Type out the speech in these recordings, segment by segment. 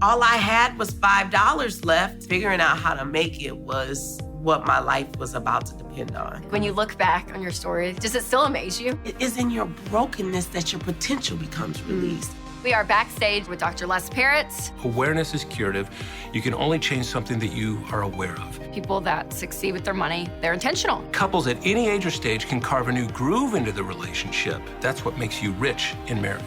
All I had was $5 left. Figuring out how to make it was what my life was about to depend on. When you look back on your story, does it still amaze you? It is in your brokenness that your potential becomes released. We are backstage with Dr. Les Parrott. Awareness is curative. You can only change something that you are aware of. People that succeed with their money, they're intentional. Couples at any age or stage can carve a new groove into the relationship. That's what makes you rich in marriage.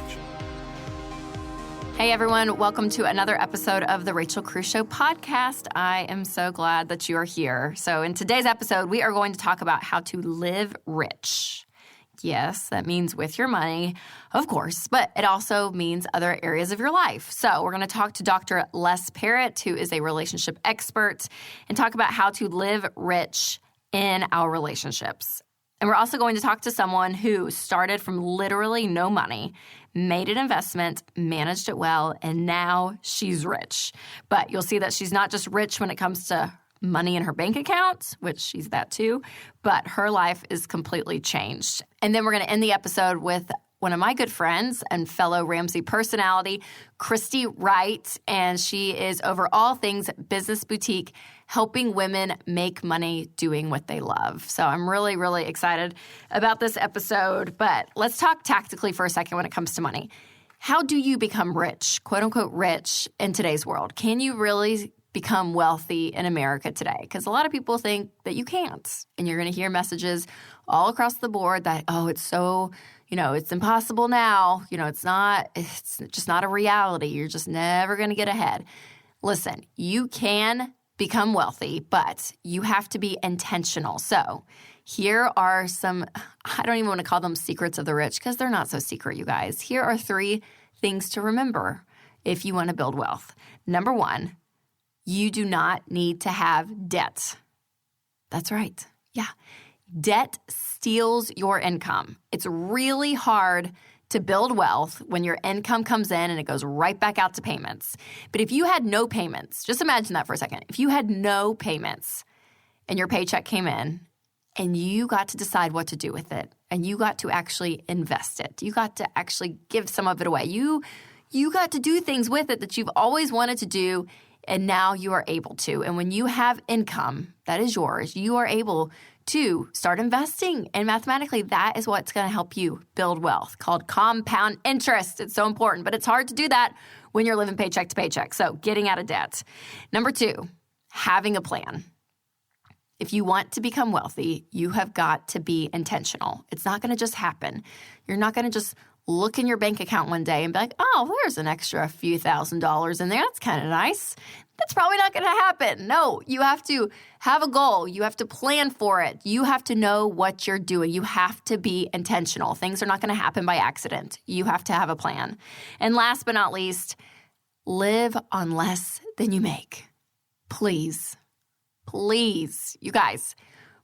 Hey everyone, welcome to another episode of the Rachel Cruze Show podcast. I am so glad that you are here. So in today's episode, we are going to talk about how to live rich. Yes, that means with your money, of course, but it also means other areas of your life. So we're going to talk to Dr. Les Parrott, who is a relationship expert, and talk about how to live rich in our relationships. And we're also going to talk to someone who started from literally no money, made an investment, managed it well, and now she's rich. But you'll see that she's not just rich when it comes to money in her bank account, which she's that too, but her life is completely changed. And then we're going to end the episode with one of my good friends and fellow Ramsey personality, Christy Wright, and she is over all things business boutique, helping women make money doing what they love. So I'm really, really excited about this episode, but let's talk tactically for a second when it comes to money. How do you become rich, quote unquote rich, in today's world? Can you really become wealthy in America today? Because a lot of people think that you can't, and you're going to hear messages all across the board that, oh, it's so, it's impossible now. It's just not a reality. You're just never going to get ahead. Listen, you can become wealthy, but you have to be intentional. So here are some, I don't even want to call them secrets of the rich because they're not so secret, you guys. Here are 3 things to remember if you want to build wealth. Number 1, you do not need to have debt. That's right. Yeah. Debt steals your income. It's really hard to build wealth when your income comes in and it goes right back out to payments. But if you had no payments, just imagine that for a second. If you had no payments and your paycheck came in and you got to decide what to do with it and you got to actually invest it, you got to actually give some of it away, you got to do things with it that you've always wanted to do, and now you are able to. And when you have income that is yours, you are able to start investing. And mathematically, that is what's going to help you build wealth, called compound interest. It's so important, but it's hard to do that when you're living paycheck to paycheck. So getting out of debt. Number 2, having a plan. If you want to become wealthy, you have got to be intentional. It's not going to just happen. You're not going to just look in your bank account one day and be like, oh, there's an extra few $1,000s in there. That's kind of nice. That's probably not going to happen. No, you have to have a goal. You have to plan for it. You have to know what you're doing. You have to be intentional. Things are not going to happen by accident. You have to have a plan. And last but not least, live on less than you make. Please, you guys.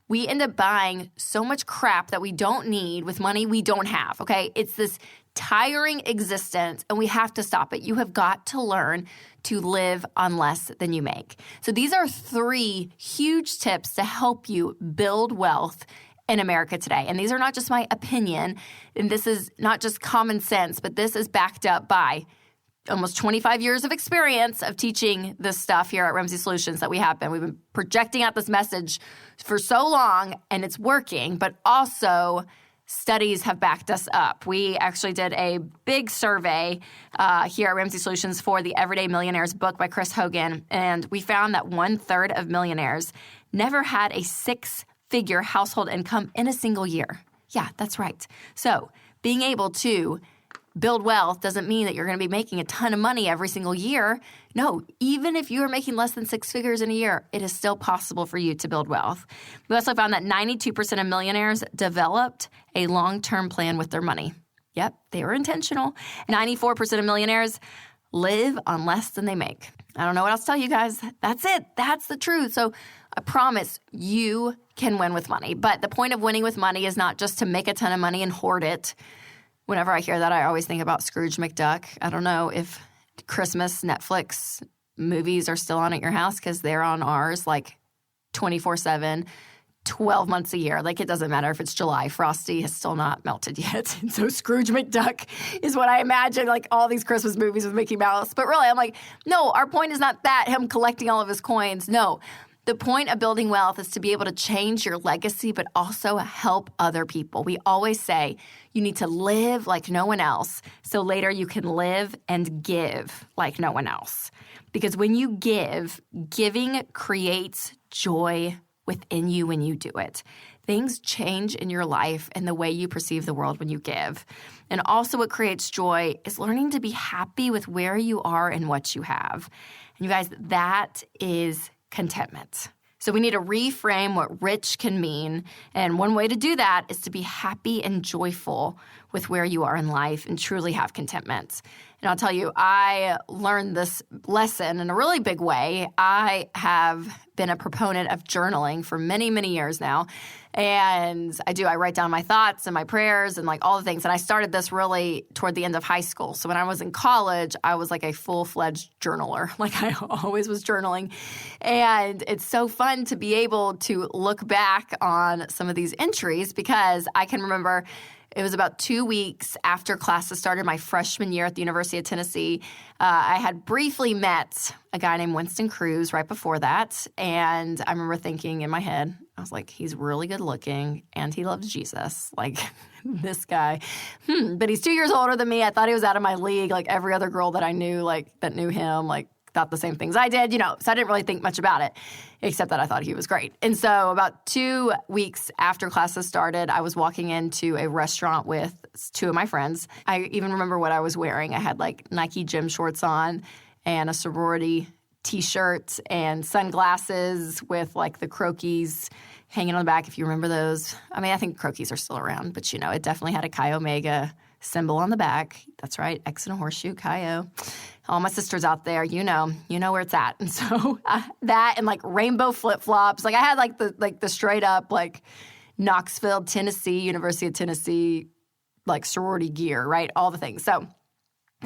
We end up buying so much crap that we don't need with money we don't have, okay? It's this tiring existence, and we have to stop it. You have got to learn to live on less than you make. So these are 3 huge tips to help you build wealth in America today. And these are not just my opinion, and this is not just common sense, but this is backed up by almost 25 years of experience of teaching this stuff here at Ramsey Solutions that we have been. We've been projecting out this message for so long, and it's working, but also studies have backed us up. We actually did a big survey here at Ramsey Solutions for the Everyday Millionaires book by Chris Hogan, and we found that 1/3 of millionaires never had a 6-figure household income in a single year. Yeah, that's right. So being able to build wealth doesn't mean that you're going to be making a ton of money every single year. No, even if you're making less than 6 figures in a year, it is still possible for you to build wealth. We also found that 92% of millionaires developed a long-term plan with their money. Yep, they were intentional. 94% of millionaires live on less than they make. I don't know what else to tell you guys. That's it. That's the truth. So I promise you can win with money. But the point of winning with money is not just to make a ton of money and hoard it. Whenever I hear that, I always think about Scrooge McDuck. I don't know if Christmas Netflix movies are still on at your house because they're on ours like 24/7. 12 months a year. Like, it doesn't matter if it's July. Frosty has still not melted yet. And so Scrooge McDuck is what I imagine, like all these Christmas movies with Mickey Mouse. But really, I'm like, no, our point is not that, him collecting all of his coins. No. The point of building wealth is to be able to change your legacy, but also help other people. We always say you need to live like no one else, so later you can live and give like no one else. Because when you give, giving creates joy within you when you do it. Things change in your life and the way you perceive the world when you give. And also what creates joy is learning to be happy with where you are and what you have. And you guys, that is contentment. So we need to reframe what rich can mean. And one way to do that is to be happy and joyful with where you are in life and truly have contentment. And I'll tell you, I learned this lesson in a really big way. I have been a proponent of journaling for many, many years now. And I write down my thoughts and my prayers and like all the things. And I started this really toward the end of high school. So when I was in college, I was like a full-fledged journaler. Like I always was journaling. And it's so fun to be able to look back on some of these entries because I can remember it was about 2 weeks after classes started my freshman year at the University of Tennessee. I had briefly met a guy named Winston Cruz right before that. And I remember thinking in my head, I was like, he's really good looking and he loves Jesus. Like this guy. But he's 2 years older than me. I thought he was out of my league. Like every other girl that I knew, like that knew him, like thought the same things I did, so I didn't really think much about it, except that I thought he was great. And so about 2 weeks after classes started, I was walking into a restaurant with two of my friends. I even remember what I was wearing. I had like Nike gym shorts on and a sorority t-shirt and sunglasses with like the croquis hanging on the back, if you remember those. I mean, I think croquis are still around, but it definitely had a Chi Omega symbol on the back. That's right, X and a horseshoe, Chi O. All my sisters out there, you know where it's at. And so that and like rainbow flip-flops. Like I had like the straight up like Knoxville, Tennessee, University of Tennessee, like sorority gear, right? All the things. So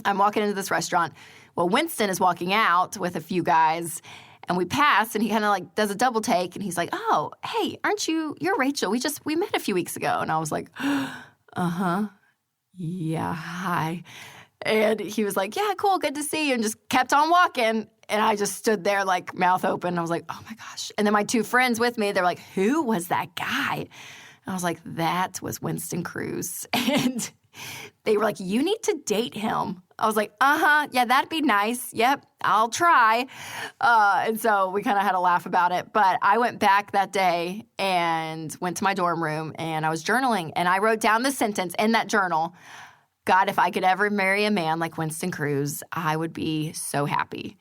I'm walking into this restaurant. Well, Winston is walking out with a few guys and we pass and he kind of like does a double take and he's like, oh, hey, you're Rachel. We met a few weeks ago. And I was like, uh-huh. Yeah, hi. And he was like, yeah, cool, good to see you, and just kept on walking. And I just stood there like mouth open. I was like, oh my gosh. And then my two friends with me, they're like, who was that guy? And I was like, that was Winston Cruz. And they were like, you need to date him. I was like, uh-huh, yeah, that'd be nice. Yep, I'll try. And so we kind of had a laugh about it. But I went back that day and went to my dorm room and I was journaling. And I wrote down the sentence in that journal, God, if I could ever marry a man like Winston Cruz, I would be so happy.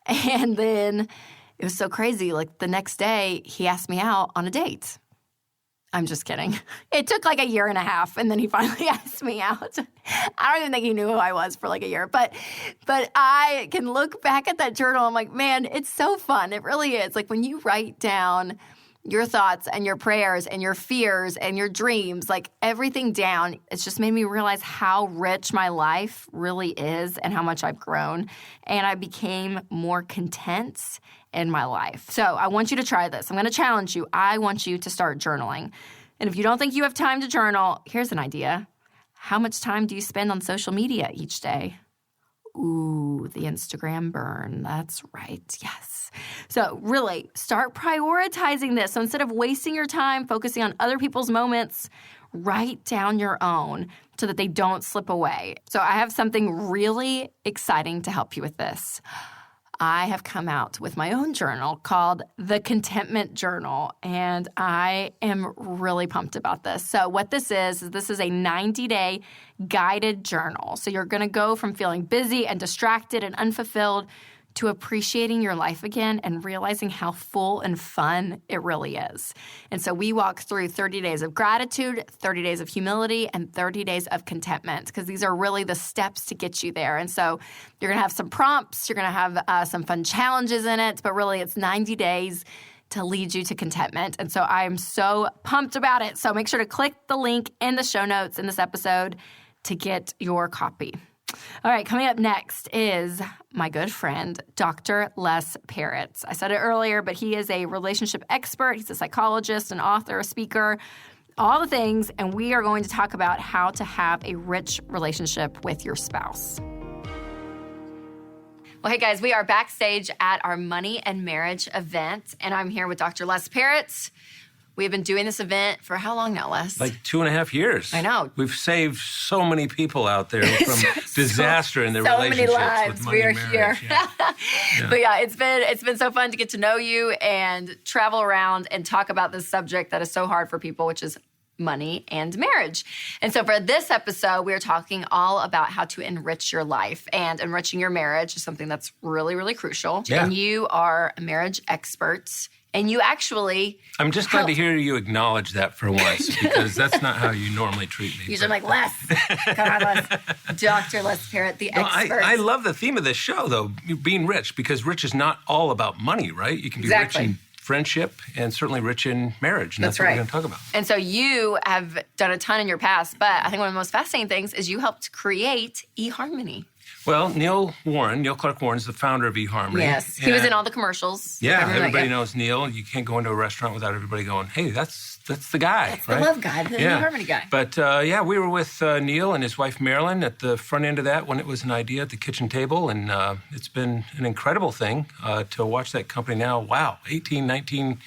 And then it was so crazy. Like the next day, he asked me out on a date. I'm just kidding. It took like a year and a half, and then he finally asked me out. I don't even think he knew who I was for like a year. But I can look back at that journal. I'm like, man, it's so fun. It really is. Like when you write down your thoughts and your prayers and your fears and your dreams, like everything down, it's just made me realize how rich my life really is and how much I've grown. And I became more content in my life. So I want you to try this. I'm going to challenge you. I want you to start journaling. And if you don't think you have time to journal, here's an idea. How much time do you spend on social media each day? Ooh, the Instagram burn. That's right. Yes. So really start prioritizing this. So instead of wasting your time focusing on other people's moments, write down your own so that they don't slip away. So I have something really exciting to help you with this. I have come out with my own journal called the Contentment Journal, and I am really pumped about this. So what this is a 90-day guided journal. So you're going to go from feeling busy and distracted and unfulfilled to appreciating your life again and realizing how full and fun it really is. And so we walk through 30 days of gratitude, 30 days of humility, and 30 days of contentment because these are really the steps to get you there. And so you're going to have some prompts, you're going to have some fun challenges in it, but really it's 90 days to lead you to contentment. And so I'm so pumped about it. So make sure to click the link in the show notes in this episode to get your copy. All right, coming up next is my good friend, Dr. Les Parrott. I said it earlier, but he is a relationship expert. He's a psychologist, an author, a speaker, all the things, and we are going to talk about how to have a rich relationship with your spouse. Well, hey guys, we are backstage at our Money and Marriage event, and I'm here with Dr. Les Parrott. We have been doing this event for how long now, Les? Like 2.5 years. I know. We've saved so many people out there from disaster in their relationships. So many lives. With money We are and marriage. here. Yeah. But yeah, it's been so fun to get to know you and travel around and talk about this subject that is so hard for people, which is money and marriage. And so for this episode, we are talking all about how to enrich your life, and enriching your marriage is something that's really, really crucial. Yeah. And you are a marriage expert. And you actually I'm just glad to hear you acknowledge that for once, because that's not how you normally treat me. Usually I'm like, Les, come on, Les. Dr. Les Parrott, the expert. I love the theme of this show, though, being rich, because rich is not all about money, right? You can be rich in friendship and certainly rich in marriage, and that's what we're going to talk about. And so you have done a ton in your past, but I think one of the most fascinating things is you helped create eHarmony. Well, Neil Clark Warren is the founder of eHarmony. Yes, he was in all the commercials. Yeah, everybody knows Neil. You can't go into a restaurant without everybody going, hey, that's the guy, That's right? the love guy, the eHarmony guy. But we were with Neil and his wife Marilyn at the front end of that when it was an idea at the kitchen table, and it's been an incredible thing to watch that company now. Wow, 18, 19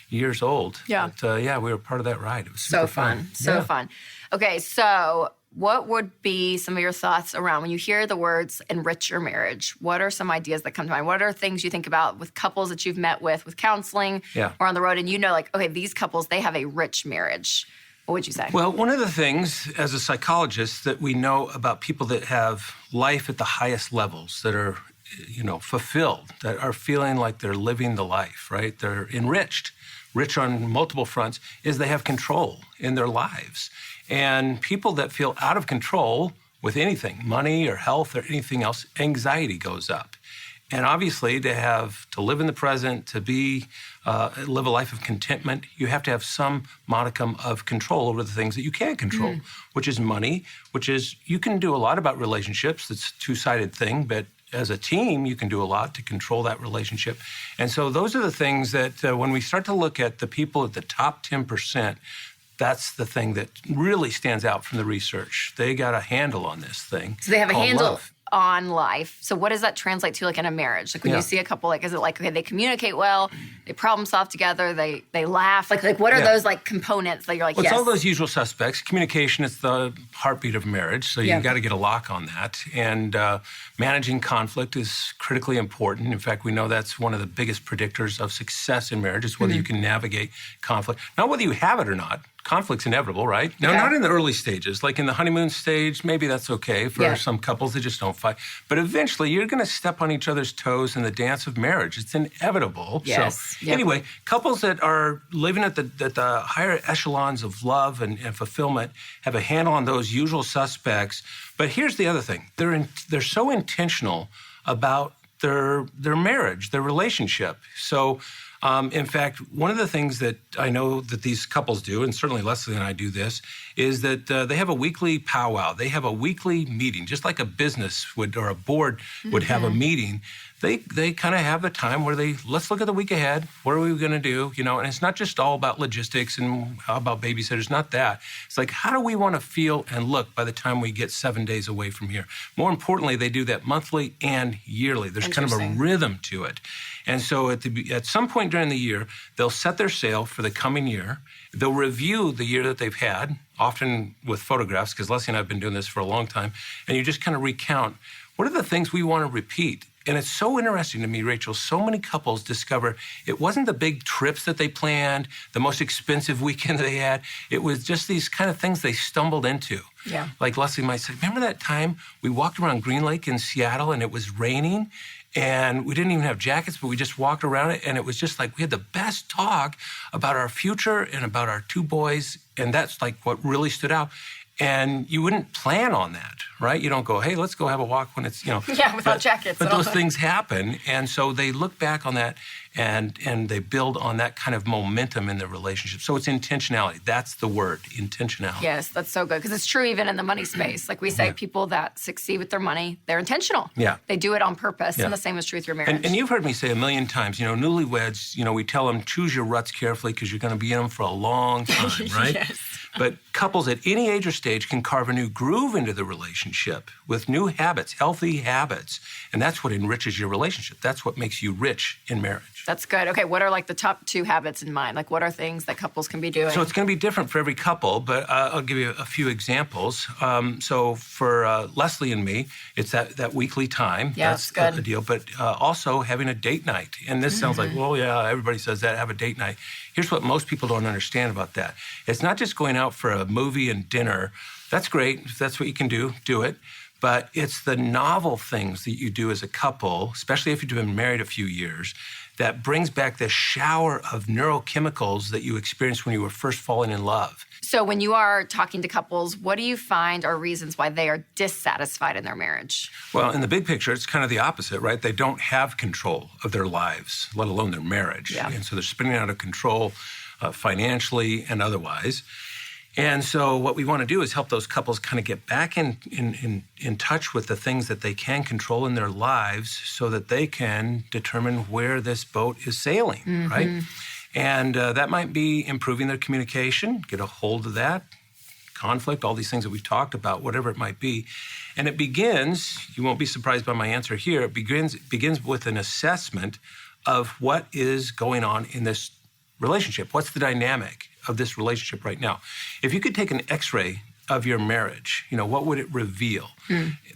years old. Yeah. But we were part of that ride. It was super fun. So fun. Okay, so what would be some of your thoughts around when you hear the words enrich your marriage? What are some ideas that come to mind? What are things you think about with couples that you've met with counseling or on the road, and you know, like, okay, these couples, they have a rich marriage? What would you say? Well, one of the things as a psychologist that we know about people that have life at the highest levels, that are, fulfilled, that are feeling like they're living the life, right? They're enriched, rich on multiple fronts, is they have control in their lives. And people that feel out of control with anything, money or health or anything else, anxiety goes up. And obviously, to live in the present, to live a life of contentment, you have to have some modicum of control over the things that you can control, which is money, which is, you can do a lot about relationships. It's a two-sided thing, but as a team, you can do a lot to control that relationship. And so those are the things that when we start to look at the people at the top 10%, that's the thing that really stands out from the research. They got a handle on this thing. So they have a handle love. On life. So what does that translate to, like, in a marriage? Like when you see a couple, like, is it like, okay, they communicate well, they problem solve together, they laugh? Like what are those, like, components that you're like, well, yes? It's all those usual suspects. Communication is the heartbeat of marriage, so you got to get a lock on that. And managing conflict is critically important. In fact, we know that's one of the biggest predictors of success in marriage, is whether you can navigate conflict. Not whether you have it or not. Conflict's inevitable, right? Now, not in the early stages. Like in the honeymoon stage, maybe that's okay for some couples. They just don't fight. But eventually, you're going to step on each other's toes in the dance of marriage. It's inevitable. Yes. So anyway, couples that are living at the higher echelons of love and fulfillment have a handle on those usual suspects. But here's the other thing. They're so intentional about their marriage, their relationship. So in fact, one of the things that I know that these couples do, and certainly Leslie and I do this, is that they have a weekly powwow. They have a weekly meeting, just like a business would or a board would have a meeting. They kind of have a time where let's look at the week ahead. What are we going to do? And it's not just all about logistics and how about babysitters, not that. It's like, how do we want to feel and look by the time we get 7 days away from here? More importantly, they do that monthly and yearly. There's kind of a rhythm to it. And so at some point during the year, they'll set their sail for the coming year. They'll review the year that they've had, often with photographs, because Leslie and I have been doing this for a long time, and you just kind of recount, what are the things we want to repeat? And it's so interesting to me, Rachel, so many couples discover it wasn't the big trips that they planned, the most expensive weekend they had. It was just these kind of things they stumbled into. Yeah. Like Leslie might say, remember that time we walked around Green Lake in Seattle and it was raining? And we didn't even have jackets, but we just walked around it. And it was just like we had the best talk about our future and about our two boys. And that's like what really stood out. And you wouldn't plan on that, right? You don't go, hey, let's go have a walk when it's, without jackets. But those things happen. And so they look back on that and they build on that kind of momentum in their relationship. So it's intentionality. That's the word, intentionality. Yes, that's so good, because it's true even in the money space. Like we say, people that succeed with their money, they're intentional. Yeah. They do it on purpose, and the same is true with your marriage. And you've heard me say a million times, newlyweds, we tell them, choose your ruts carefully because you're going to be in them for a long time, right? Yes. But couples at any age or stage can carve a new groove into the relationship with new habits, healthy habits. And that's what enriches your relationship. That's what makes you rich in marriage. That's good. Okay, what are like the top 2 habits in mind? Like what are things that couples can be doing? So it's going to be different for every couple, but I'll give you a few examples. So for Leslie and me, it's that weekly time. Yeah, that's good. the deal. But also having a date night. And this sounds like, well, yeah, everybody says that, have a date night. Here's what most people don't understand about that. It's not just going out for a movie and dinner. That's great. If that's what you can do, do it. But it's the novel things that you do as a couple, especially if you've been married a few years, that brings back the shower of neurochemicals that you experienced when you were first falling in love. So when you are talking to couples, what do you find are reasons why they are dissatisfied in their marriage? Well, in the big picture, it's kind of the opposite, right? They don't have control of their lives, let alone their marriage. Yeah. And so they're spinning out of control financially and otherwise. And so what we want to do is help those couples kind of get back in touch with the things that they can control in their lives so that they can determine where this boat is sailing, right? And that might be improving their communication, get a hold of that, conflict, all these things that we've talked about, whatever it might be. And it begins, you won't be surprised by my answer here, it begins with an assessment of what is going on in this relationship. What's the dynamic of this relationship right now? If you could take an x-ray of your marriage, what would it reveal?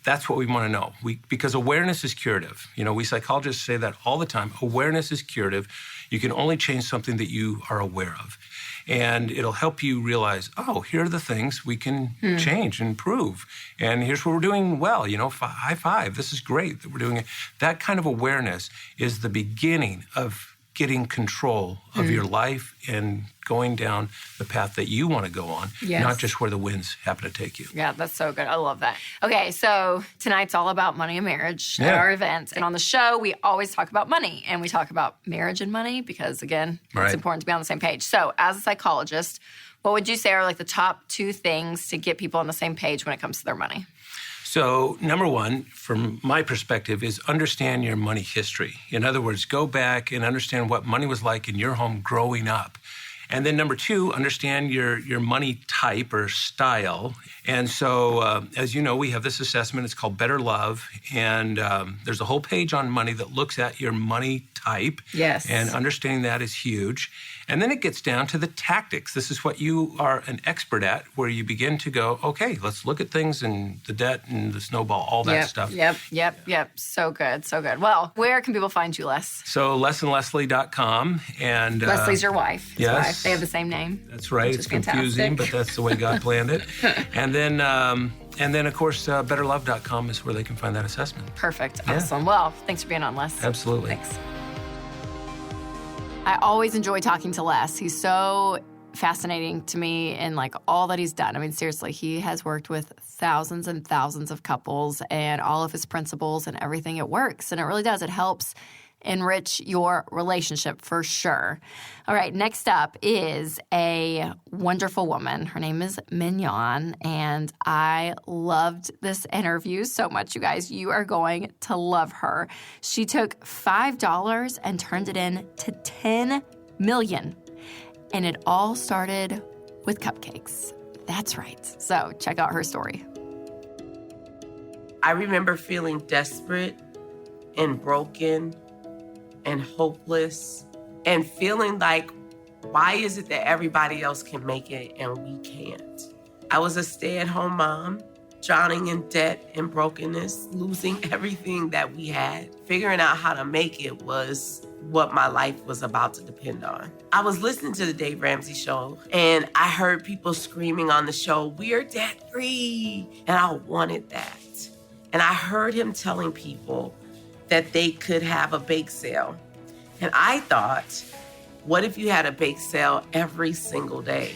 That's what we want to know. Because awareness is curative. We psychologists say that all the time. Awareness is curative. You can only change something that you are aware of. And it'll help you realize, oh, here are the things we can change and improve. And here's what we're doing well, high five. This is great that we're doing it. That kind of awareness is the beginning of getting control of your life and going down the path that you want to go on, not just where the winds happen to take you. Yeah, that's so good. I love that. Okay, so tonight's all about money and marriage at our events. And on the show, we always talk about money. And we talk about marriage and money because, again, it's important to be on the same page. So as a psychologist, what would you say are like the top 2 things to get people on the same page when it comes to their money? So number one, from my perspective, is understand your money history. In other words, go back and understand what money was like in your home growing up. And then number 2, understand your money type or style. And so, as you know, we have this assessment. It's called Better Love. And there's a whole page on money that looks at your money type. Yes. And understanding that is huge. And then it gets down to the tactics. This is what you are an expert at, where you begin to go, okay, let's look at things and the debt and the snowball, all that stuff. Yep. So good, so good. Well, where can people find you, Les? So lesandleslie.com. And Leslie's your wife. His yes. wife. They have the same name. That's right. It's confusing, but that's the way God planned it. And then, of course, betterlove.com is where they can find that assessment. Perfect. Yeah. Awesome. Well, thanks for being on, Les. Absolutely. Thanks. I always enjoy talking to Les. He's so fascinating to me in like all that he's done. I mean, seriously, he has worked with thousands and thousands of couples, and all of his principles and everything, it works. And it really does. It helps enrich your relationship for sure. All right, next up is a wonderful woman. Her name is Mignon, and I loved this interview so much, you guys. You are going to love her. She took $5 and turned it into $10 million, and it all started with cupcakes. That's right. So check out her story. I remember feeling desperate and broken and hopeless and feeling like, why is it that everybody else can make it and we can't? I was a stay-at-home mom, drowning in debt and brokenness, losing everything that we had. Figuring out how to make it was what my life was about to depend on. I was listening to the Dave Ramsey show, and I heard people screaming on the show, "We're debt-free," and I wanted that. And I heard him telling people that they could have a bake sale. And I thought, what if you had a bake sale every single day?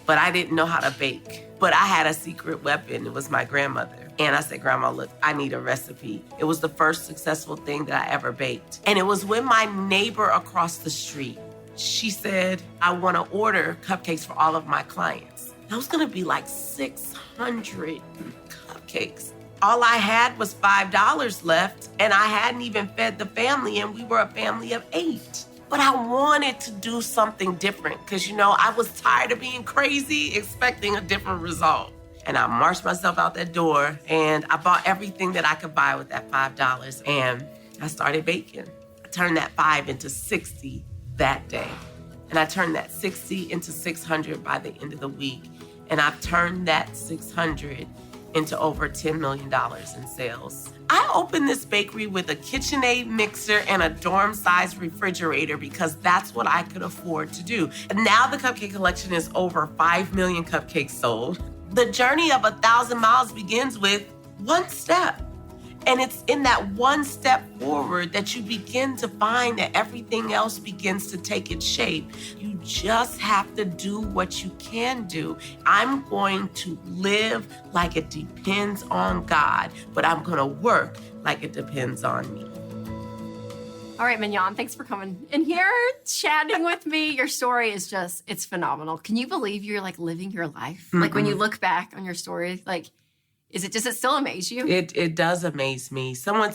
But I didn't know how to bake. But I had a secret weapon. It was my grandmother. And I said, Grandma, look, I need a recipe. It was the first successful thing that I ever baked. And it was when my neighbor across the street, she said, I want to order cupcakes for all of my clients. That was going to be like 600 cupcakes. All I had was $5 left, and I hadn't even fed the family, and we were a family of 8. But I wanted to do something different because, I was tired of being crazy, expecting a different result. And I marched myself out that door, and I bought everything that I could buy with that $5, and I started baking. I turned that 5 into 60 that day, and I turned that 60 into 600 by the end of the week, and I've turned that 600 into over $10 million in sales. I opened this bakery with a KitchenAid mixer and a dorm-sized refrigerator because that's what I could afford to do. And now the Cupcake Collection is over 5 million cupcakes sold. The journey of 1,000 miles begins with one step. And it's in that one step forward that you begin to find that everything else begins to take its shape. You just have to do what you can do. I'm going to live like it depends on God, but I'm going to work like it depends on me. All right, Mignon, thanks for coming in here, chatting with me. Your story is it's phenomenal. Can you believe you're living your life? Mm-mm. Like when you look back on your story, does it still amaze you? It does amaze me. Someone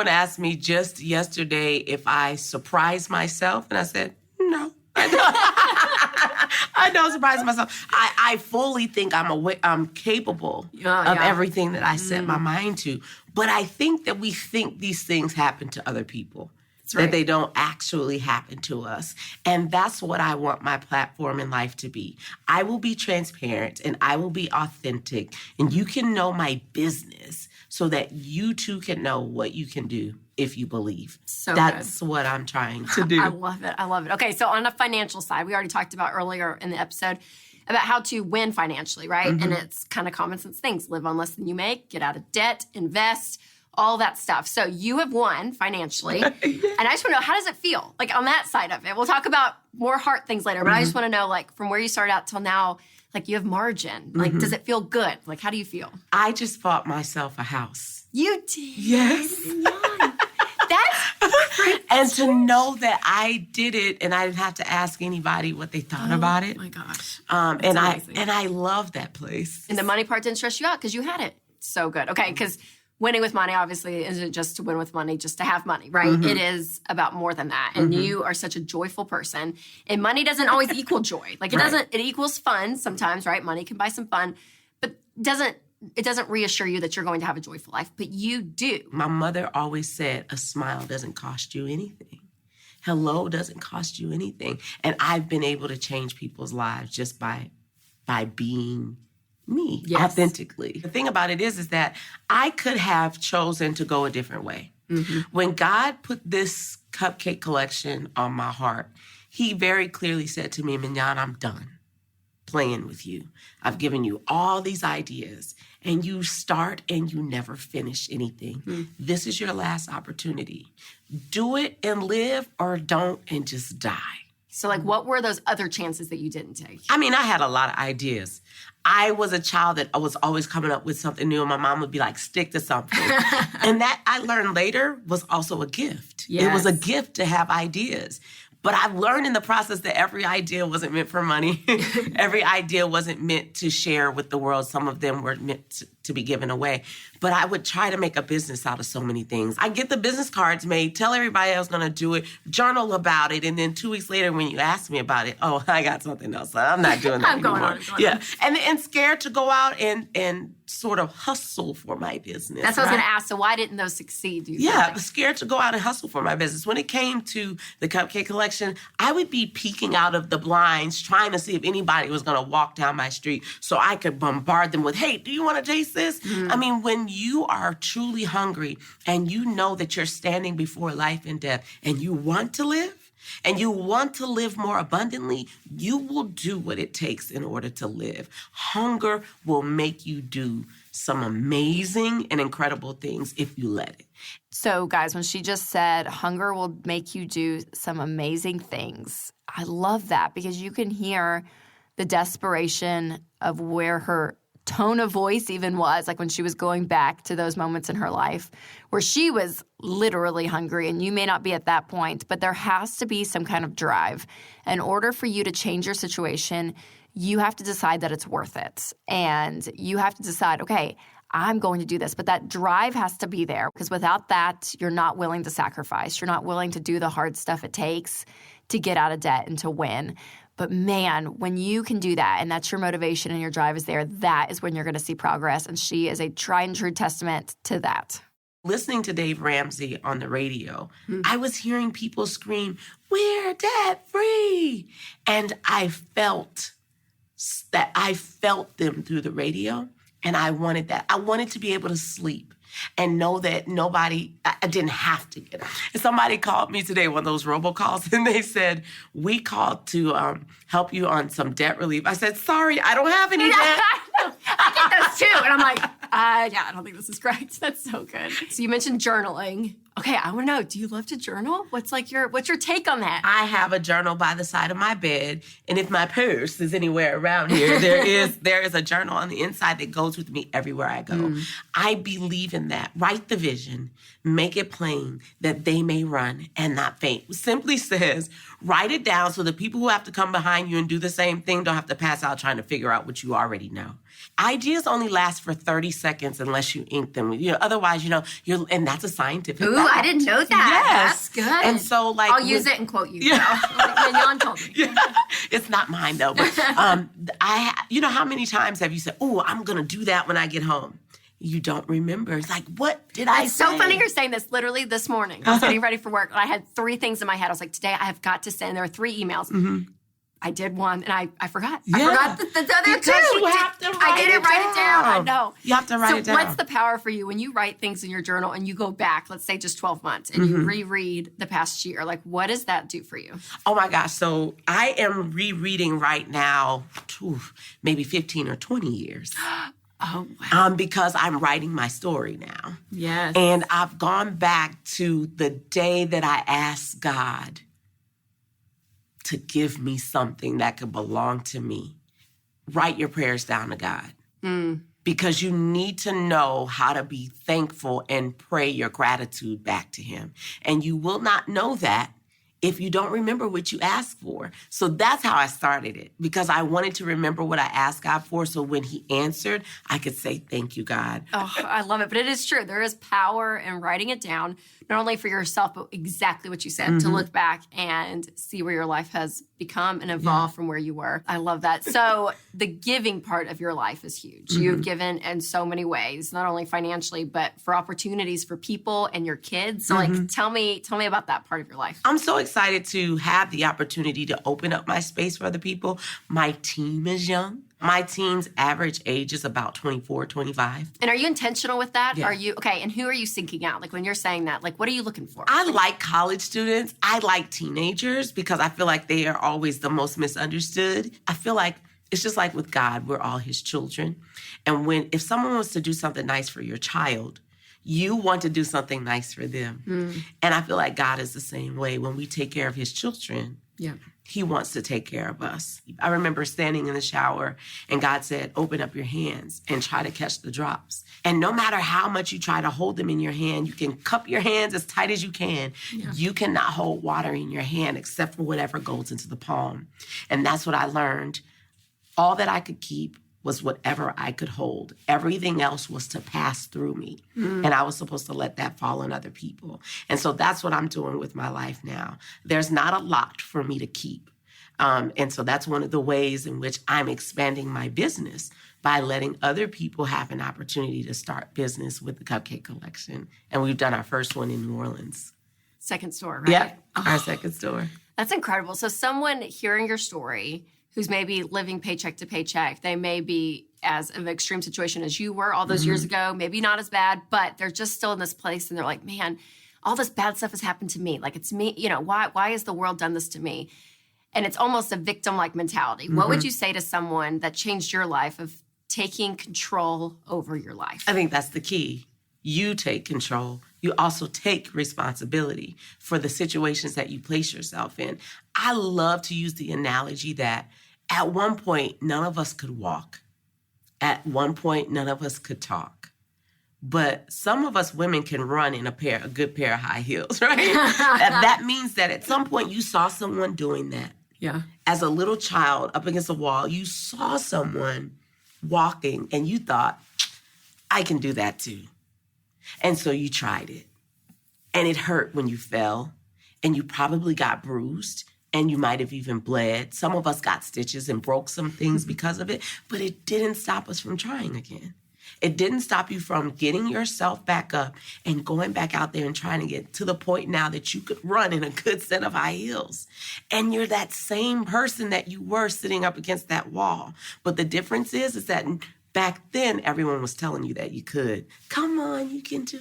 asked me just yesterday if I surprise myself, and I said, no. I don't surprise myself. I fully think I'm capable of everything that I set my mind to. But I think that we think these things happen to other people. Right. That they don't actually happen to us. And that's what I want my platform in life to be. I will be transparent and I will be authentic. And you can know my business so that you too can know what you can do if you believe. So that's good. What I'm trying to do. I love it. I love it. Okay, so on the financial side, we already talked about earlier in the episode about how to win financially, right? Mm-hmm. And it's kind of common sense things. Live on less than you make, get out of debt, invest, all that stuff. So you have won financially. Yeah. And I just want to know, how does it feel? On that side of it. We'll talk about more heart things later, but I just want to know, from where you started out till now, you have margin. Does it feel good? How do you feel? I just bought myself a house. You did? Yes. That's great. And to know that I did it and I didn't have to ask anybody what they thought about it. Oh my gosh. And I love that place. And the money part didn't stress you out because you had it. So good. Okay, because winning with money, obviously, isn't just to win with money, just to have money, right? Mm-hmm. It is about more than that. And you are such a joyful person. And money doesn't always equal joy. It equals fun sometimes, right? Money can buy some fun, but it doesn't reassure you that you're going to have a joyful life, but you do. My mother always said, a smile doesn't cost you anything. Hello doesn't cost you anything. And I've been able to change people's lives just by being me, authentically. The thing about it is that I could have chosen to go a different way. Mm-hmm. When God put this Cupcake Collection on my heart, he very clearly said to me, Mignon, I'm done playing with you. I've given you all these ideas, and you start and you never finish anything. Mm-hmm. This is your last opportunity. Do it and live, or don't and just die. So, what were those other chances that you didn't take? I mean, I had a lot of ideas. I was a child that was always coming up with something new, and my mom would be like, stick to something. And that, I learned later, was also a gift. Yes. It was a gift to have ideas. But I've learned in the process that every idea wasn't meant for money. Every idea wasn't meant to share with the world. Some of them were meant to be given away. But I would try to make a business out of so many things. I get the business cards made, tell everybody I was going to do it, journal about it, and then 2 weeks later when you ask me about it, oh, I got something else. I'm not doing that anymore. Going on. And scared to go out and sort of hustle for my business. That's what I was going to ask. So why didn't those succeed? Scared to go out and hustle for my business. When it came to the Cupcake Collection, I would be peeking out of the blinds trying to see if anybody was going to walk down my street so I could bombard them with, hey, do you want to taste this? Mm-hmm. I mean, when you are truly hungry and you know that you're standing before life and death and you want to live, and you want to live more abundantly, you will do what it takes in order to live. Hunger will make you do some amazing and incredible things if you let it. So, guys, when she just said hunger will make you do some amazing things, I love that because you can hear the desperation of where her tone of voice even was, like when she was going back to those moments in her life where she was literally hungry, and you may not be at that point, but there has to be some kind of drive. In order for you to change your situation, you have to decide that it's worth it. And you have to decide, okay, I'm going to do this. But that drive has to be there, because without that, you're not willing to sacrifice. You're not willing to do the hard stuff it takes to get out of debt and to win. But man, when you can do that, and that's your motivation and your drive is there, that is when you're going to see progress. And she is a tried and true testament to that. Listening to Dave Ramsey on the radio, I was hearing people scream, "We're debt free." And I felt them through the radio. And I wanted that. I wanted to be able to sleep and know that I didn't have to get up. And somebody called me today, one of those robocalls, and they said, "We called to help you on some debt relief." I said, "Sorry, I don't have any debt." I think those too. And I'm like, yeah, I don't think this is correct. That's so good. So you mentioned journaling. Okay, I want to know, do you love to journal? What's your take on that? I have a journal by the side of my bed, and if my purse is anywhere around here, there is a journal on the inside that goes with me everywhere I go. I believe in that. Write the vision, make it plain that they may run and not faint. It simply says, write it down so the people who have to come behind you and do the same thing don't have to pass out trying to figure out what you already know. Ideas only last for 30 seconds unless you ink them. Otherwise, and that's a scientific Ooh, fact. I didn't know that. Yes. That's good. And so, I'll use it and quote you. Yeah. When Jan told me. Yeah. It's not mine, though. But how many times have you said, "Oh, I'm going to do that when I get home"? You don't remember. It's like, what did I say? It's so funny you're saying this. Literally this morning, I was getting ready for work, and I had 3 things in my head. I was like, today I have got to send. There were 3 emails. I did one, and I forgot. Yeah. I forgot the other because 2. You have to I didn't write it down. I know. You have to write it down. So what's the power for you when you write things in your journal and you go back, let's say just 12 months, and you reread the past year? Like, what does that do for you? Oh, my gosh. So I am rereading right now, maybe 15 or 20 years. Oh, wow. Because I'm writing my story now. Yes. And I've gone back to the day that I asked God to give me something that could belong to me. Write your prayers down to God. Because you need to know how to be thankful and pray your gratitude back to Him. And you will not know that if you don't remember what you asked for. So that's how I started it, because I wanted to remember what I asked God for, so when He answered, I could say, "Thank you, God." Oh, I love it. But it is true. There is power in writing it down, not only for yourself, but exactly what you said, to look back and see where your life has become and evolved from where you were. I love that. So the giving part of your life is huge. You've given in so many ways, not only financially, but for opportunities for people and your kids. So tell me about that part of your life. I'm so excited to have the opportunity to open up my space for other people. My team is young. My team's average age is about 24, 25. And are you intentional with that? Yeah. Are you, okay, and who are you seeking out? Like when you're saying that, like what are you looking for? I like college students. I like teenagers because I feel like they are always the most misunderstood. I feel like it's just like with God, we're all His children. And if someone wants to do something nice for your child, you want to do something nice for them. And I feel like God is the same way. When we take care of His children, He wants to take care of us. I remember standing in the shower and God said, "Open up your hands and try to catch the drops." And no matter how much you try to hold them in your hand, you can cup your hands as tight as you can. You cannot hold water in your hand except for whatever goes into the palm. And that's what I learned. All that I could keep was whatever I could hold. Everything else was to pass through me. And I was supposed to let that fall on other people. And so that's what I'm doing with my life now. There's not a lot for me to keep. And so that's one of the ways in which I'm expanding my business, by letting other people have an opportunity to start business with the Cupcake Collection. And we've done our first one in New Orleans. Second store, right? Yep, our second store. That's incredible. So someone hearing your story who's maybe living paycheck to paycheck, they may be as an extreme situation as you were all those years ago, maybe not as bad, but they're just still in this place and they're like, man, all this bad stuff has happened to me. Like it's me, why has the world done this to me? And it's almost a victim-like mentality. What would you say to someone that changed your life of taking control over your life? I think that's the key. You take control. You also take responsibility for the situations that you place yourself in. I love to use the analogy that at one point, none of us could walk. At one point, none of us could talk. But some of us women can run in a good pair of high heels, right? That means that at some point you saw someone doing that. Yeah. As a little child up against a wall, you saw someone walking and you thought, I can do that too. And so you tried it. And it hurt when you fell, and you probably got bruised, and you might have even bled. Some of us got stitches and broke some things because of it, but it didn't stop us from trying again. It didn't stop you from getting yourself back up and going back out there and trying to get to the point now that you could run in a good set of high heels. And you're that same person that you were sitting up against that wall. But the difference is that back then, everyone was telling you that you could. Come on, you can do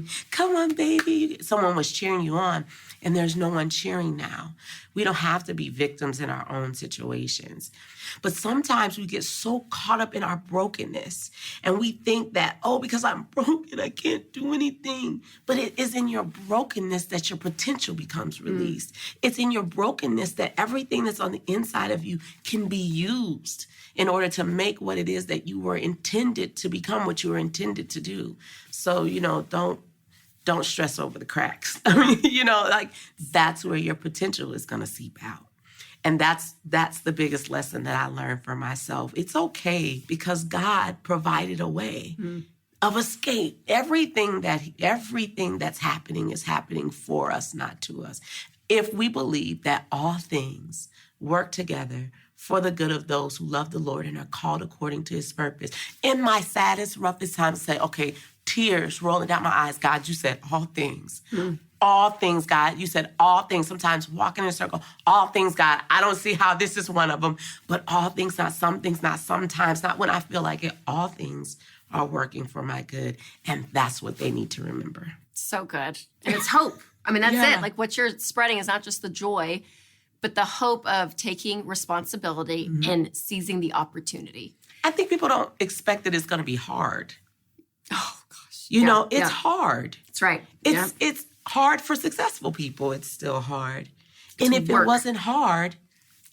it. Come on, baby. Someone was cheering you on, and there's no one cheering now. We don't have to be victims in our own situations. But sometimes we get so caught up in our brokenness, and we think that, because I'm broken, I can't do anything. But it is in your brokenness that your potential becomes released. It's in your brokenness that everything that's on the inside of you can be used in order to make what it is that you were intended to become, what you were intended to do. So, don't stress over the cracks. I mean, that's where your potential is going to seep out. And that's the biggest lesson that I learned for myself. It's okay because God provided a way of escape. Everything that's happening is happening for us, not to us. If we believe that all things work together for the good of those who love the Lord and are called according to his purpose. In my saddest, roughest times, say, okay, tears rolling down my eyes. God, you said all things. All things, God. You said all things. Sometimes walking in a circle, all things, God. I don't see how this is one of them, but all things, not some things, not sometimes, not when I feel like it. All things are working for my good, and that's what they need to remember. So good. And it's hope. I mean, that's it. Like what you're spreading is not just the joy, but the hope of taking responsibility and seizing the opportunity. I think people don't expect that it's going to be hard. Oh, gosh. It's hard. That's right. It's hard for successful people. It's still hard. It's and if work. It wasn't hard,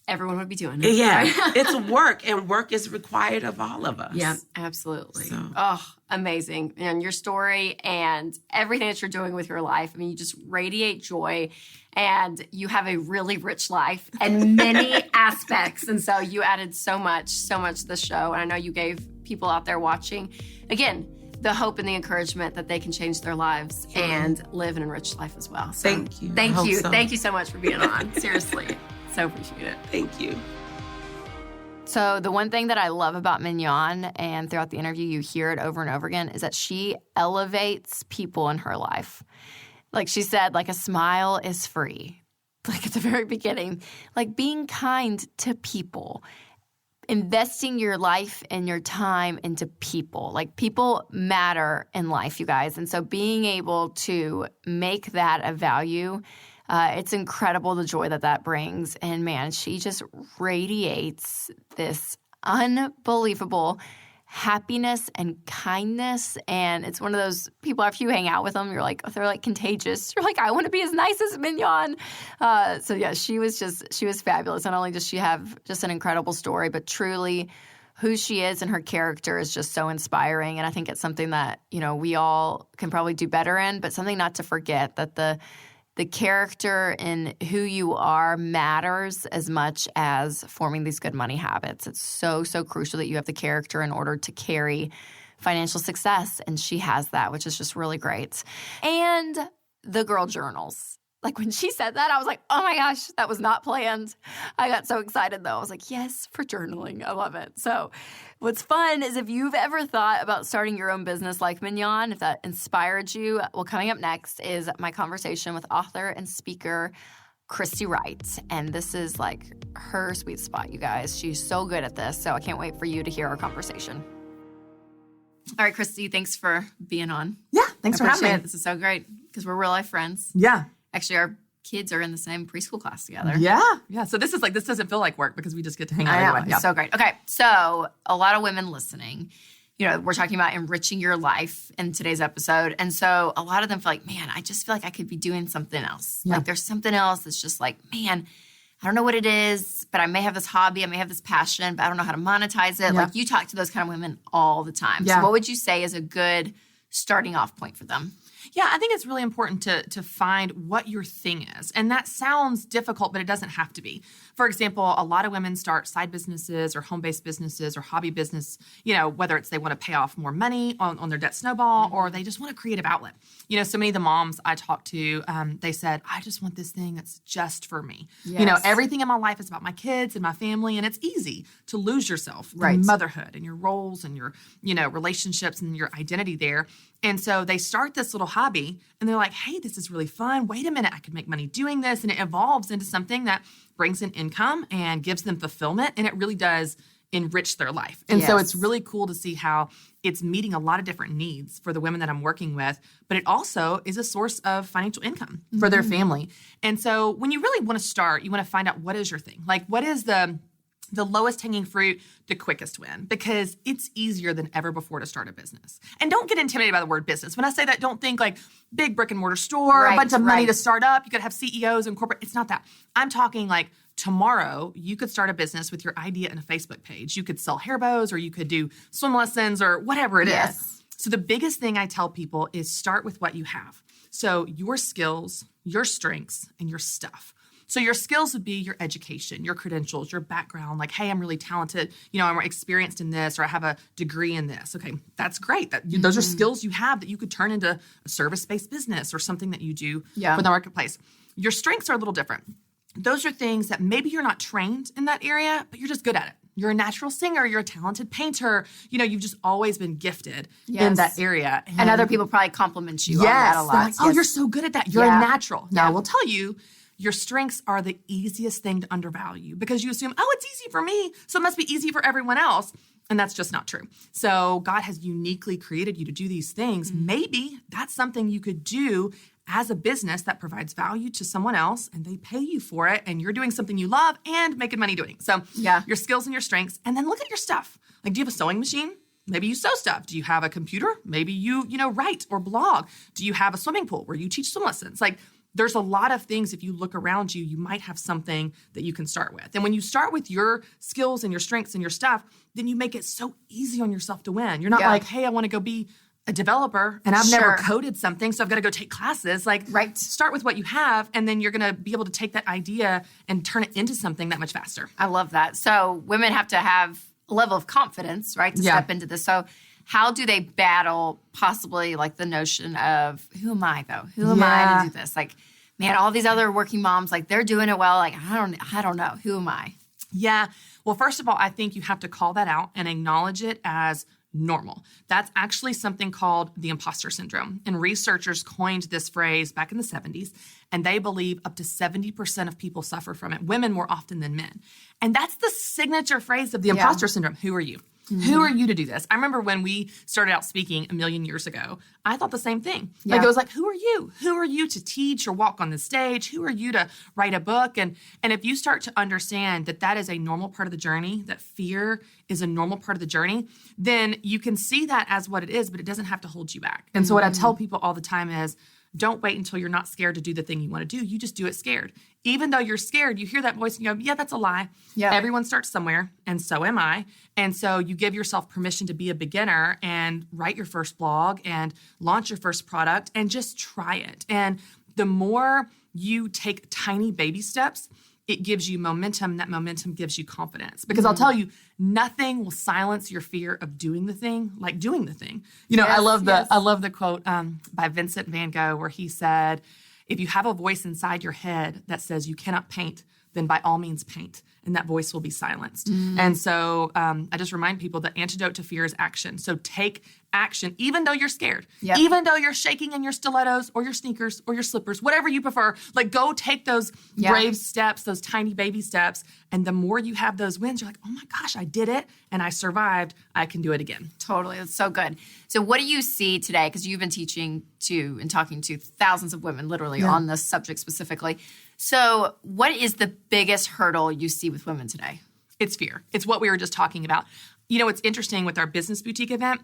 everyone would be doing it. Yeah, Right? it's work, and work is required of all of us. Yeah, absolutely. So. Oh, amazing. And your story and everything that you're doing with your life, I mean, you just radiate joy, and you have a really rich life and many aspects. And so you added so much to the show. And I know you gave people out there watching, again, the hope and the encouragement that they can change their lives and live an enriched life as well. So Thank you. Thank you. So. Thank you so much for being on. Seriously. So appreciate it. Thank you. So the one thing that I love about Mignon, and throughout the interview you hear it over and over again, is that she elevates people in her life. Like she said, like a smile is free. Like at the very beginning, like being kind to people, investing your life and your time into people. Like people matter in life, you guys. And so being able to make that a value, it's incredible the joy that brings. And man, she just radiates this unbelievable happiness and kindness. And it's one of those people, after you hang out with them, they're like contagious. You're like, I want to be as nice as Mignon. So yeah, she was fabulous. Not only does she have just an incredible story, but truly who she is and her character is just so inspiring. And I think it's something that, we all can probably do better in, but something not to forget, that the character and who you are matters as much as forming these good money habits. It's so, so crucial that you have the character in order to carry financial success. And she has that, which is just really great. And the girl journals. Like when she said that, I was like, oh my gosh, that was not planned. I got so excited though. I was like, yes, for journaling. I love it. So what's fun is if you've ever thought about starting your own business like Mignon, if that inspired you, well, coming up next is my conversation with author and speaker Christy Wright. And this is like her sweet spot, you guys. She's so good at this. So I can't wait for you to hear our conversation. All right, Christy, thanks for being on. Yeah, thanks for having me. This is so great because we're real life friends. Yeah. Actually, our kids are in the same preschool class together. Yeah. So this doesn't feel like work because we just get to hang out anyway. Yeah. So great. Okay. So a lot of women listening, we're talking about enriching your life in today's episode. And so a lot of them feel like, man, I just feel like I could be doing something else. Yeah. Like there's something else that's just like, man, I don't know what it is, but I may have this hobby, I may have this passion, but I don't know how to monetize it. Yeah. Like you talk to those kind of women all the time. Yeah. So what would you say is a good starting off point for them? Yeah, I think it's really important to find what your thing is. And that sounds difficult, but it doesn't have to be. For example, a lot of women start side businesses or home-based businesses or hobby business, whether it's they want to pay off more money on their debt snowball or they just want a creative outlet. So many of the moms I talked to, they said, I just want this thing that's just for me. Yes. Everything in my life is about my kids and my family, and it's easy to lose yourself Right. in motherhood and your roles and your, relationships and your identity there. And so they start this little hobby and they're like, hey, this is really fun. Wait a minute, I could make money doing this. And it evolves into something that brings in income and gives them fulfillment. And it really does enrich their life. And so Yes. it's really cool to see how it's meeting a lot of different needs for the women that I'm working with, but it also is a source of financial income for their family. And so when you really want to start, you want to find out what is your thing? Like what is the lowest hanging fruit, the quickest win, because it's easier than ever before to start a business. And don't get intimidated by the word business. When I say that, don't think like big brick and mortar store, Right, a bunch of money right. to start up. You could have CEOs and corporate. It's not that. I'm talking like tomorrow, you could start a business with your idea and a Facebook page. You could sell hair bows or you could do swim lessons or whatever it is. Yes. So the biggest thing I tell people is start with what you have. So your skills, your strengths, and your stuff. So your skills would be your education, your credentials, your background. Like, hey, I'm really talented. I'm experienced in this, or I have a degree in this. Okay, that's great. Those are skills you have that you could turn into a service-based business or something that you do Yeah. for the marketplace. Your strengths are a little different. Those are things that maybe you're not trained in that area, but you're just good at it. You're a natural singer. You're a talented painter. You've just always been gifted in Yes. that area. And other people probably compliment you on Yes, that a lot. they're like, oh, Yes. you're so good at that. You're Yeah. a natural. Now, Yeah. I will tell you, your strengths are the easiest thing to undervalue because you assume, oh, it's easy for me, so it must be easy for everyone else. And that's just not true. So God has uniquely created you to do these things. Maybe that's something you could do as a business that provides value to someone else and they pay you for it and you're doing something you love and making money doing it. So Yeah. your skills and your strengths. And then look at your stuff. Like, do you have a sewing machine? Maybe you sew stuff. Do you have a computer? Maybe you write or blog. Do you have a swimming pool where you teach swim lessons? Like, there's a lot of things, if you look around you, you might have something that you can start with. And when you start with your skills and your strengths and your stuff, then you make it so easy on yourself to win. You're not Yeah. like, hey, I want to go be a developer and I've Sure. never coded something, so I've got to go take classes. Like, Right. start with what you have, and then you're going to be able to take that idea and turn it into something that much faster. I love that. So women have to have a level of confidence, right, to Yeah. step into this. So how do they battle possibly like the notion of who am I though? Who am I Yeah. to do this? Like, man, all these other working moms, like they're doing it well. Like, I don't know. Who am I? Yeah. Well, first of all, I think you have to call that out and acknowledge it as normal. That's actually something called the imposter syndrome. And researchers coined this phrase back in the 70s, and they believe up to 70% of people suffer from it, women more often than men. And that's the signature phrase of the imposter syndrome. Who are you? Who are you to do this? I remember when we started out speaking a million years ago, I thought the same thing. Yeah. Like, it was like, who are you? Who are you to teach or walk on the stage? Who are you to write a book? And if you start to understand that that is a normal part of the journey, that fear is a normal part of the journey, then you can see that as what it is, but it doesn't have to hold you back. And so what I tell people all the time is, don't wait until you're not scared to do the thing you want to do. You just do it scared. Even though you're scared, you hear that voice and you go, yeah, that's a lie. Yeah. Everyone starts somewhere, and so am I. And so you give yourself permission to be a beginner and write your first blog and launch your first product and just try it. And the more you take tiny baby steps, it gives you momentum. That momentum gives you confidence. Because I'll tell you, nothing will silence your fear of doing the thing like doing the thing. I love the quote by Vincent van Gogh where he said, if you have a voice inside your head that says you cannot paint, then by all means paint, and that voice will be silenced. And so I just remind people the antidote to fear is action. So take action, even though you're scared, Yep. even though you're shaking in your stilettos or your sneakers or your slippers, whatever you prefer, like go take those brave steps, those tiny baby steps. And the more you have those wins, you're like, oh my gosh, I did it and I survived. I can do it again. Totally. That's so good. So what do you see today? Because you've been teaching to and talking to thousands of women literally on this subject specifically. So what is the biggest hurdle you see with women today? It's fear. It's what we were just talking about. It's interesting with our business boutique event,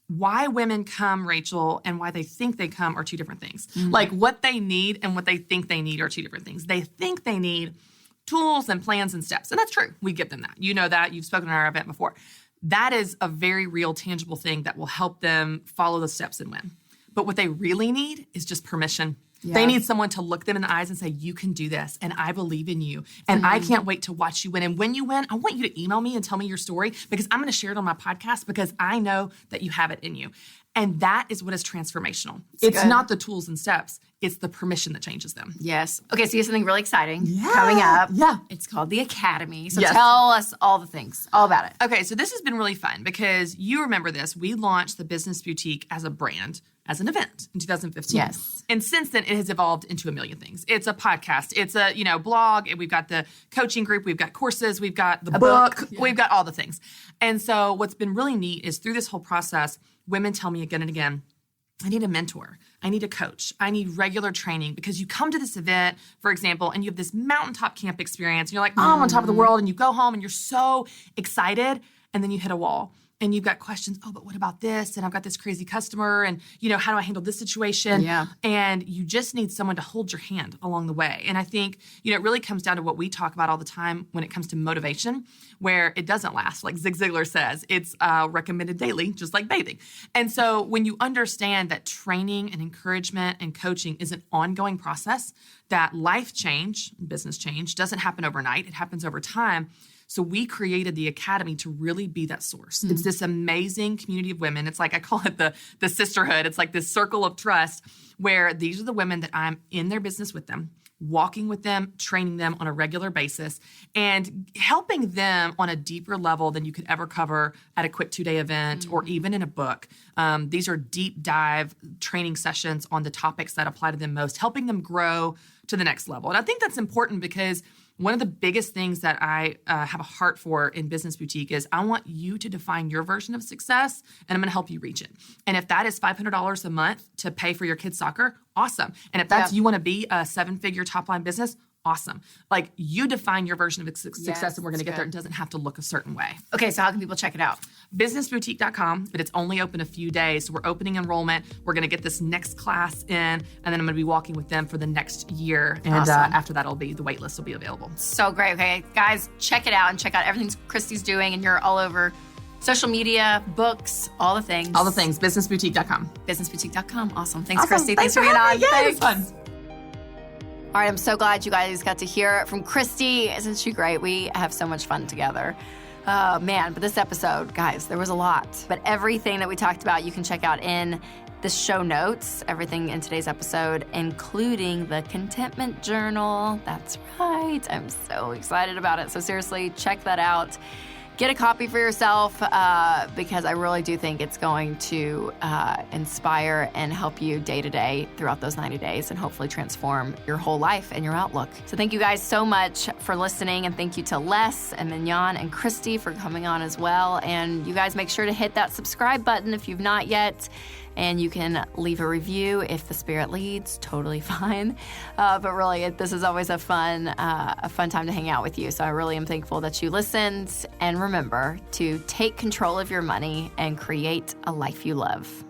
why women come, Rachel, and why they think they come are two different things. Like what they need and what they think they need are two different things. They think they need tools and plans and steps. And that's true. We give them that. You know that. You've spoken at our event before. That is a very real, tangible thing that will help them follow the steps and win. But what they really need is just permission. Yeah. They need someone to look them in the eyes and say, you can do this, and I believe in you, and I can't wait to watch you win. And when you win, I want you to email me and tell me your story, because I'm going to share it on my podcast, because I know that you have it in you. And that is what is transformational. It's not the tools and steps. It's the permission that changes them. Yes. Okay, so you have something really exciting coming up. Yeah. It's called the Academy. So tell us all the things, all about it. Okay, so this has been really fun, because you remember this. We launched the Business Boutique as a brand, as an event in 2015. Yes. And since then, it has evolved into a million things. It's a podcast. It's a, blog. And we've got the coaching group. We've got courses. We've got the book. Yeah. We've got all the things. And so what's been really neat is through this whole process, women tell me again and again, I need a mentor. I need a coach. I need regular training, because you come to this event, for example, and you have this mountaintop camp experience. And you're like, I'm on top of the world. And you go home and you're so excited. And then you hit a wall. And you've got questions, but what about this? And I've got this crazy customer, and, how do I handle this situation? Yeah. And you just need someone to hold your hand along the way. And I think, it really comes down to what we talk about all the time when it comes to motivation, where it doesn't last. Like Zig Ziglar says, it's recommended daily, just like bathing. And so when you understand that training and encouragement and coaching is an ongoing process, that life change, business change, doesn't happen overnight. It happens over time. So we created the Academy to really be that source. It's this amazing community of women. It's like, I call it the sisterhood. It's like this circle of trust, where these are the women that I'm in their business with them, walking with them, training them on a regular basis, and helping them on a deeper level than you could ever cover at a quick 2-day event or even in a book. These are deep dive training sessions on the topics that apply to them most, helping them grow to the next level. And I think that's important, because one of the biggest things that I have a heart for in Business Boutique is I want you to define your version of success, and I'm going to help you reach it. And if that is $500 a month to pay for your kids' soccer, awesome. And if that's you want to be a 7-figure top-line business, awesome. Like, you define your version of success, and we're going to get there. It doesn't have to look a certain way. Okay, so how can people check it out? Businessboutique.com, but it's only open a few days. So we're opening enrollment. We're going to get this next class in, and then I'm going to be walking with them for the next year. And after that, the wait list will be available. So great. Okay, guys, check it out, and check out everything Christy's doing. And you're all over social media, books, all the things. All the things. Businessboutique.com. Businessboutique.com. Awesome. Thanks, Christy. Thanks for being on. Yeah, it was fun. All right, I'm so glad you guys got to hear it from Christy. Isn't she great? We have so much fun together. Oh, man, but this episode, guys, there was a lot. But everything that we talked about, you can check out in the show notes, everything in today's episode, including the contentment journal. That's right. I'm so excited about it. So seriously, check that out. Get a copy for yourself, because I really do think it's going to inspire and help you day to day throughout those 90 days, and hopefully transform your whole life and your outlook. So thank you guys so much for listening, and thank you to Les and Mignon and Christy for coming on as well. And you guys make sure to hit that subscribe button if you've not yet. And you can leave a review if the spirit leads, totally fine. But really, this is always a fun time to hang out with you. So I really am thankful that you listened. And remember to take control of your money and create a life you love.